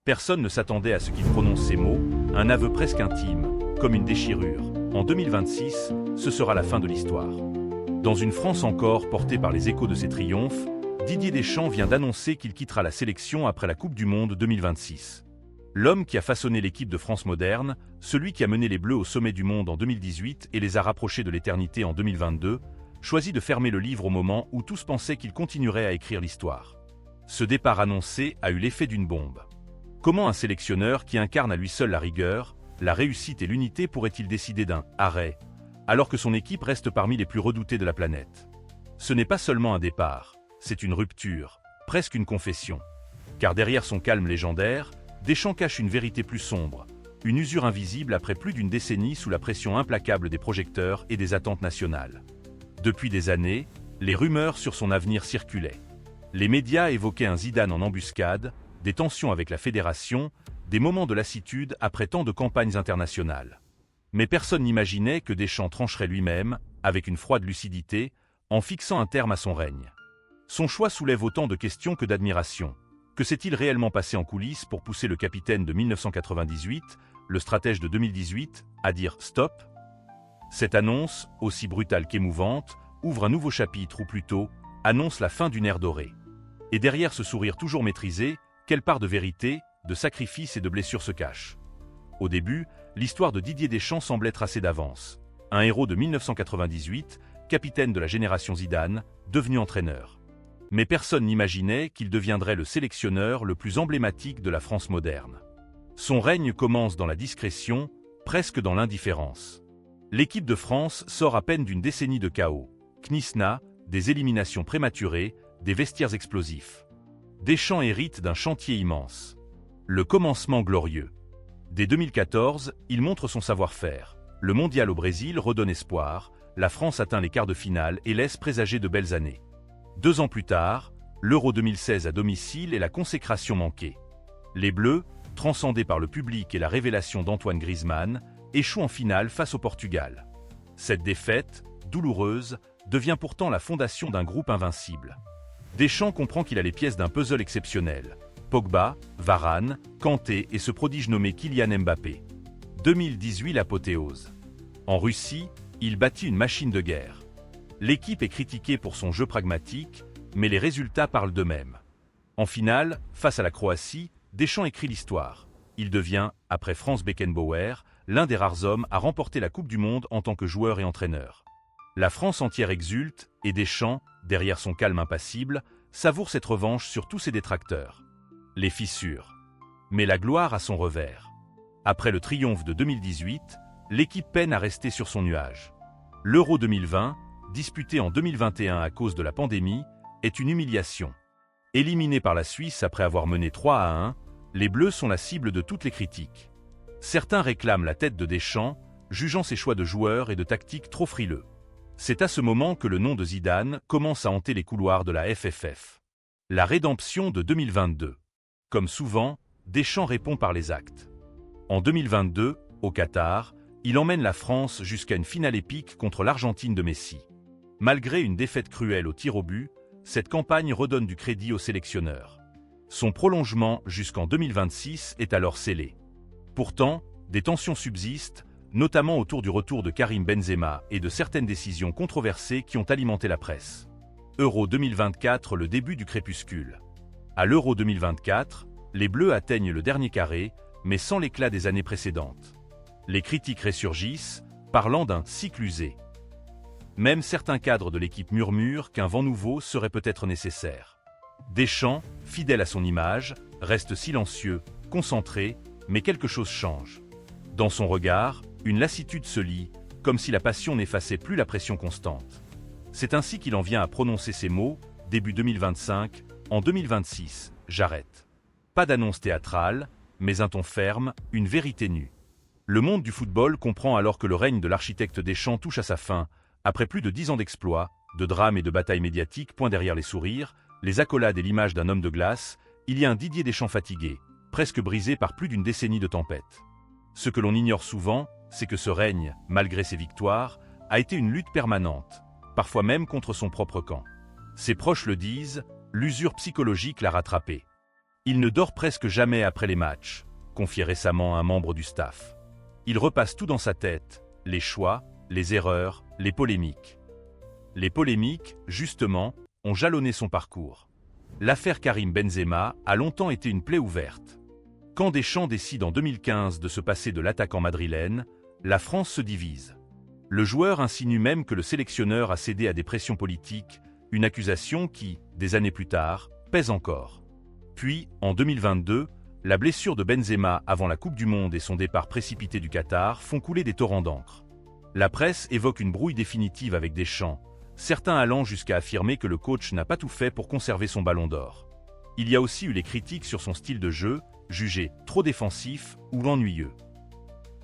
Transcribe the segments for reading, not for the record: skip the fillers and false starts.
Personne ne s'attendait à ce qu'il prononce ces mots, un aveu presque intime, comme une déchirure. En 2026, ce sera la fin de l'histoire. Dans une France encore portée par les échos de ses triomphes, Didier Deschamps vient d'annoncer qu'il quittera la sélection après la Coupe du Monde 2026. L'homme qui a façonné l'équipe de France moderne, celui qui a mené les Bleus au sommet du monde en 2018 et les a rapprochés de l'éternité en 2022, choisit de fermer le livre au moment où tous pensaient qu'il continuerait à écrire l'histoire. Ce départ annoncé a eu l'effet d'une bombe. Comment un sélectionneur qui incarne à lui seul la rigueur, la réussite et l'unité pourrait-il décider d'un « arrêt » alors que son équipe reste parmi les plus redoutées de la planète? Ce n'est pas seulement un départ, c'est une rupture, presque une confession. Car derrière son calme légendaire, Deschamps cache une vérité plus sombre, une usure invisible après plus d'une décennie sous la pression implacable des projecteurs et des attentes nationales. Depuis des années, les rumeurs sur son avenir circulaient. Les médias évoquaient un Zidane en embuscade, des tensions avec la fédération, des moments de lassitude après tant de campagnes internationales. Mais personne n'imaginait que Deschamps trancherait lui-même, avec une froide lucidité, en fixant un terme à son règne. Son choix soulève autant de questions que d'admiration. Que s'est-il réellement passé en coulisses pour pousser le capitaine de 1998, le stratège de 2018, à dire « stop » ? Cette annonce, aussi brutale qu'émouvante, ouvre un nouveau chapitre ou plutôt, annonce la fin d'une ère dorée. Et derrière ce sourire toujours maîtrisé, quelle part de vérité, de sacrifice et de blessure se cache ? Au début, l'histoire de Didier Deschamps semblait tracée d'avance. Un héros de 1998, capitaine de la génération Zidane, devenu entraîneur. Mais personne n'imaginait qu'il deviendrait le sélectionneur le plus emblématique de la France moderne. Son règne commence dans la discrétion, presque dans l'indifférence. L'équipe de France sort à peine d'une décennie de chaos. Knissna, des éliminations prématurées, des vestiaires explosifs. Deschamps hérite d'un chantier immense. Le commencement glorieux. Dès 2014, il montre son savoir-faire. Le mondial au Brésil redonne espoir, la France atteint les quarts de finale et laisse présager de belles années. 2 ans plus tard, l'Euro 2016 à domicile et la consécration manquée. Les Bleus, transcendés par le public et la révélation d'Antoine Griezmann, échouent en finale face au Portugal. Cette défaite, douloureuse, devient pourtant la fondation d'un groupe invincible. Deschamps comprend qu'il a les pièces d'un puzzle exceptionnel. Pogba, Varane, Kanté et ce prodige nommé Kylian Mbappé. 2018 l'apothéose. En Russie, il bâtit une machine de guerre. L'équipe est critiquée pour son jeu pragmatique, mais les résultats parlent d'eux-mêmes. En finale, face à la Croatie, Deschamps écrit l'histoire. Il devient, après Franz Beckenbauer, l'un des rares hommes à remporter la Coupe du Monde en tant que joueur et entraîneur. La France entière exulte, et Deschamps, derrière son calme impassible, savoure cette revanche sur tous ses détracteurs. Les fissures. Mais la gloire a son revers. Après le triomphe de 2018, l'équipe peine à rester sur son nuage. L'Euro 2020, disputé en 2021 à cause de la pandémie, est une humiliation. Éliminés par la Suisse après avoir mené 3-1, les Bleus sont la cible de toutes les critiques. Certains réclament la tête de Deschamps, jugeant ses choix de joueurs et de tactiques trop frileux. C'est à ce moment que le nom de Zidane commence à hanter les couloirs de la FFF. La rédemption de 2022. Comme souvent, Deschamps répond par les actes. En 2022, au Qatar, il emmène la France jusqu'à une finale épique contre l'Argentine de Messi. Malgré une défaite cruelle au tir au but, cette campagne redonne du crédit au sélectionneur. Son prolongement jusqu'en 2026 est alors scellé. Pourtant, des tensions subsistent, notamment autour du retour de Karim Benzema et de certaines décisions controversées qui ont alimenté la presse. Euro 2024, le début du crépuscule. À l'Euro 2024, les Bleus atteignent le dernier carré, mais sans l'éclat des années précédentes. Les critiques ressurgissent, parlant d'un cycle usé. Même certains cadres de l'équipe murmurent qu'un vent nouveau serait peut-être nécessaire. Deschamps, fidèle à son image, reste silencieux, concentré, mais quelque chose change. Dans son regard, une lassitude se lit, comme si la passion n'effaçait plus la pression constante. C'est ainsi qu'il en vient à prononcer ces mots, début 2025, en 2026, j'arrête. Pas d'annonce théâtrale, mais un ton ferme, une vérité nue. Le monde du football comprend alors que le règne de l'architecte Deschamps touche à sa fin, après plus de 10 ans d'exploits, de drames et de batailles médiatiques point derrière les sourires, les accolades et l'image d'un homme de glace, il y a un Didier Deschamps fatigué, presque brisé par plus d'une décennie de tempête. Ce que l'on ignore souvent, c'est que ce règne, malgré ses victoires, a été une lutte permanente, parfois même contre son propre camp. Ses proches le disent, l'usure psychologique l'a rattrapé. Il ne dort presque jamais après les matchs, confiait récemment un membre du staff. Il repasse tout dans sa tête, les choix, les erreurs, les polémiques. Les polémiques, justement, ont jalonné son parcours. L'affaire Karim Benzema a longtemps été une plaie ouverte. Quand Deschamps décide en 2015 de se passer de l'attaquant madrilène, la France se divise. Le joueur insinue même que le sélectionneur a cédé à des pressions politiques, une accusation qui, des années plus tard, pèse encore. Puis, en 2022, la blessure de Benzema avant la Coupe du Monde et son départ précipité du Qatar font couler des torrents d'encre. La presse évoque une brouille définitive avec Deschamps, certains allant jusqu'à affirmer que le coach n'a pas tout fait pour conserver son ballon d'or. Il y a aussi eu les critiques sur son style de jeu, jugé trop défensif ou ennuyeux.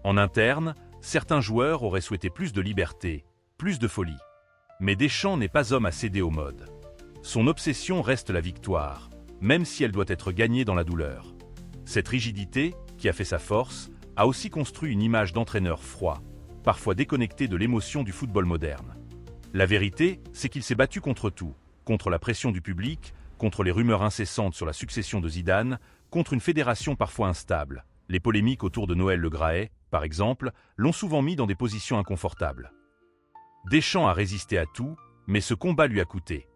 En interne, certains joueurs auraient souhaité plus de liberté, plus de folie. Mais Deschamps n'est pas homme à céder aux modes. Son obsession reste la victoire, même si elle doit être gagnée dans la douleur. Cette rigidité, qui a fait sa force, a aussi construit une image d'entraîneur froid, parfois déconnecté de l'émotion du football moderne. La vérité, c'est qu'il s'est battu contre tout, contre la pression du public, contre les rumeurs incessantes sur la succession de Zidane, contre une fédération parfois instable. Les polémiques autour de Noël Le Graët, par exemple, l'ont souvent mis dans des positions inconfortables. Deschamps a résisté à tout, mais ce combat lui a coûté.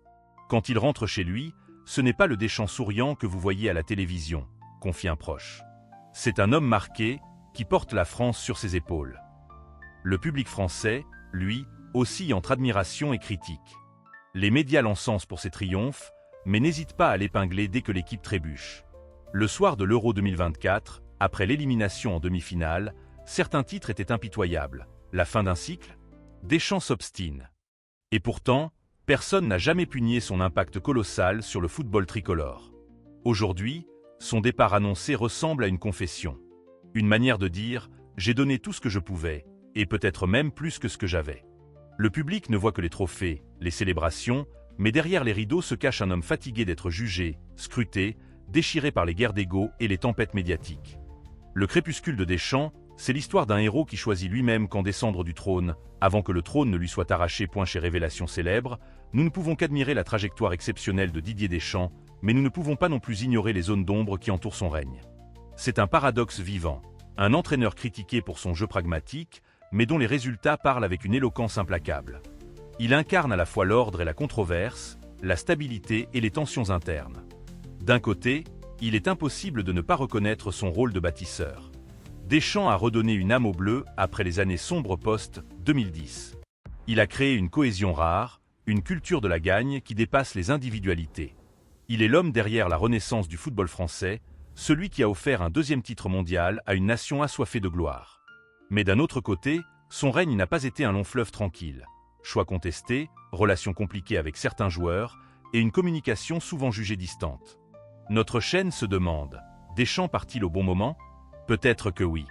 Quand il rentre chez lui, ce n'est pas le Deschamps souriant que vous voyez à la télévision, confie un proche. C'est un homme marqué, qui porte la France sur ses épaules. Le public français, lui, oscille entre admiration et critique. Les médias l'encensent pour ses triomphes, mais n'hésitent pas à l'épingler dès que l'équipe trébuche. Le soir de l'Euro 2024, après l'élimination en demi-finale, certains titres étaient impitoyables. La fin d'un cycle ? Deschamps s'obstine. Et pourtant, personne n'a jamais pu nier son impact colossal sur le football tricolore. Aujourd'hui, son départ annoncé ressemble à une confession. Une manière de dire « j'ai donné tout ce que je pouvais, et peut-être même plus que ce que j'avais ». Le public ne voit que les trophées, les célébrations, mais derrière les rideaux se cache un homme fatigué d'être jugé, scruté, déchiré par les guerres d'ego et les tempêtes médiatiques. Le crépuscule de Deschamps, c'est l'histoire d'un héros qui choisit lui-même quand descendre du trône, avant que le trône ne lui soit arraché. Chez Révélation célèbre, nous ne pouvons qu'admirer la trajectoire exceptionnelle de Didier Deschamps, mais nous ne pouvons pas non plus ignorer les zones d'ombre qui entourent son règne. C'est un paradoxe vivant, un entraîneur critiqué pour son jeu pragmatique, mais dont les résultats parlent avec une éloquence implacable. Il incarne à la fois l'ordre et la controverse, la stabilité et les tensions internes. D'un côté, il est impossible de ne pas reconnaître son rôle de bâtisseur. Deschamps a redonné une âme aux Bleus après les années sombres post-2010. Il a créé une cohésion rare, une culture de la gagne qui dépasse les individualités. Il est l'homme derrière la renaissance du football français, celui qui a offert un deuxième titre mondial à une nation assoiffée de gloire. Mais d'un autre côté, son règne n'a pas été un long fleuve tranquille. Choix contestés, relations compliquées avec certains joueurs et une communication souvent jugée distante. Notre chaîne se demande, Deschamps part-il au bon moment ? Peut-être que oui.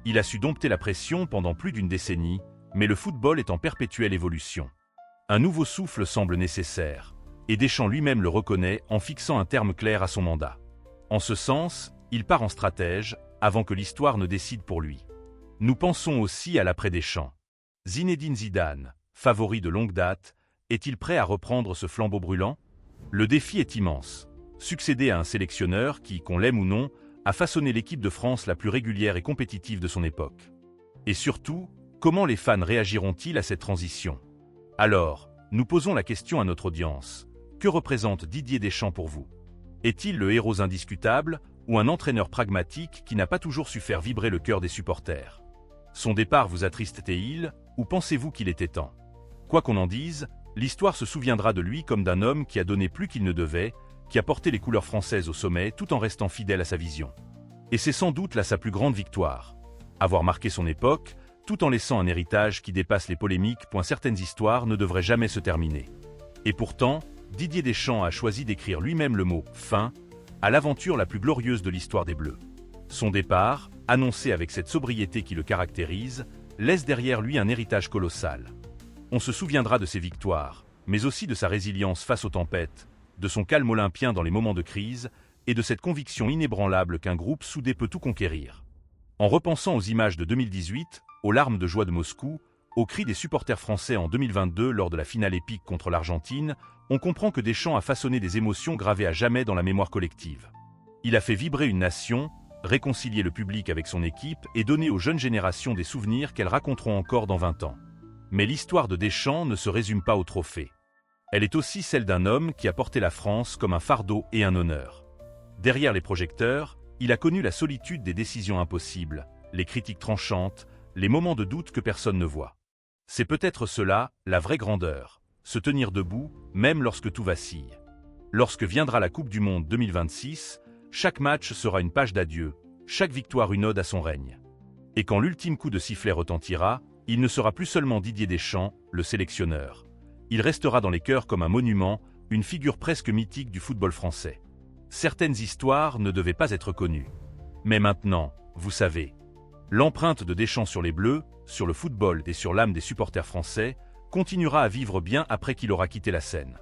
Il a su dompter la pression pendant plus d'une décennie, mais le football est en perpétuelle évolution. Un nouveau souffle semble nécessaire, et Deschamps lui-même le reconnaît en fixant un terme clair à son mandat. En ce sens, il part en stratège, avant que l'histoire ne décide pour lui. Nous pensons aussi à l'après-Deschamps. Zinedine Zidane, favori de longue date, est-il prêt à reprendre ce flambeau brûlant ? Le défi est immense. Succéder à un sélectionneur qui, qu'on l'aime ou non, a façonné l'équipe de France la plus régulière et compétitive de son époque. Et surtout, comment les fans réagiront-ils à cette transition ? Alors, nous posons la question à notre audience. Que représente Didier Deschamps pour vous ? Est-il le héros indiscutable ou un entraîneur pragmatique qui n'a pas toujours su faire vibrer le cœur des supporters ? Son départ vous attriste-t-il ou pensez-vous qu'il était temps ? Quoi qu'on en dise, l'histoire se souviendra de lui comme d'un homme qui a donné plus qu'il ne devait, qui a porté les couleurs françaises au sommet tout en restant fidèle à sa vision. Et c'est sans doute là sa plus grande victoire. Avoir marqué son époque, tout en laissant un héritage qui dépasse les polémiques. Certaines histoires ne devraient jamais se terminer. Et pourtant, Didier Deschamps a choisi d'écrire lui-même le mot « fin » à l'aventure la plus glorieuse de l'histoire des Bleus. Son départ, annoncé avec cette sobriété qui le caractérise, laisse derrière lui un héritage colossal. On se souviendra de ses victoires, mais aussi de sa résilience face aux tempêtes, de son calme olympien dans les moments de crise, et de cette conviction inébranlable qu'un groupe soudé peut tout conquérir. En repensant aux images de 2018, aux larmes de joie de Moscou, aux cris des supporters français en 2022 lors de la finale épique contre l'Argentine, on comprend que Deschamps a façonné des émotions gravées à jamais dans la mémoire collective. Il a fait vibrer une nation, réconcilier le public avec son équipe et donner aux jeunes générations des souvenirs qu'elles raconteront encore dans 20 ans. Mais l'histoire de Deschamps ne se résume pas au trophée. Elle est aussi celle d'un homme qui a porté la France comme un fardeau et un honneur. Derrière les projecteurs, il a connu la solitude des décisions impossibles, les critiques tranchantes, les moments de doute que personne ne voit. C'est peut-être cela, la vraie grandeur, se tenir debout, même lorsque tout vacille. Lorsque viendra la Coupe du Monde 2026, chaque match sera une page d'adieu, chaque victoire une ode à son règne. Et quand l'ultime coup de sifflet retentira, il ne sera plus seulement Didier Deschamps, le sélectionneur. Il restera dans les cœurs comme un monument, une figure presque mythique du football français. Certaines histoires ne devaient pas être connues. Mais maintenant, vous savez, l'empreinte de Deschamps sur les Bleus, sur le football et sur l'âme des supporters français, continuera à vivre bien après qu'il aura quitté la scène.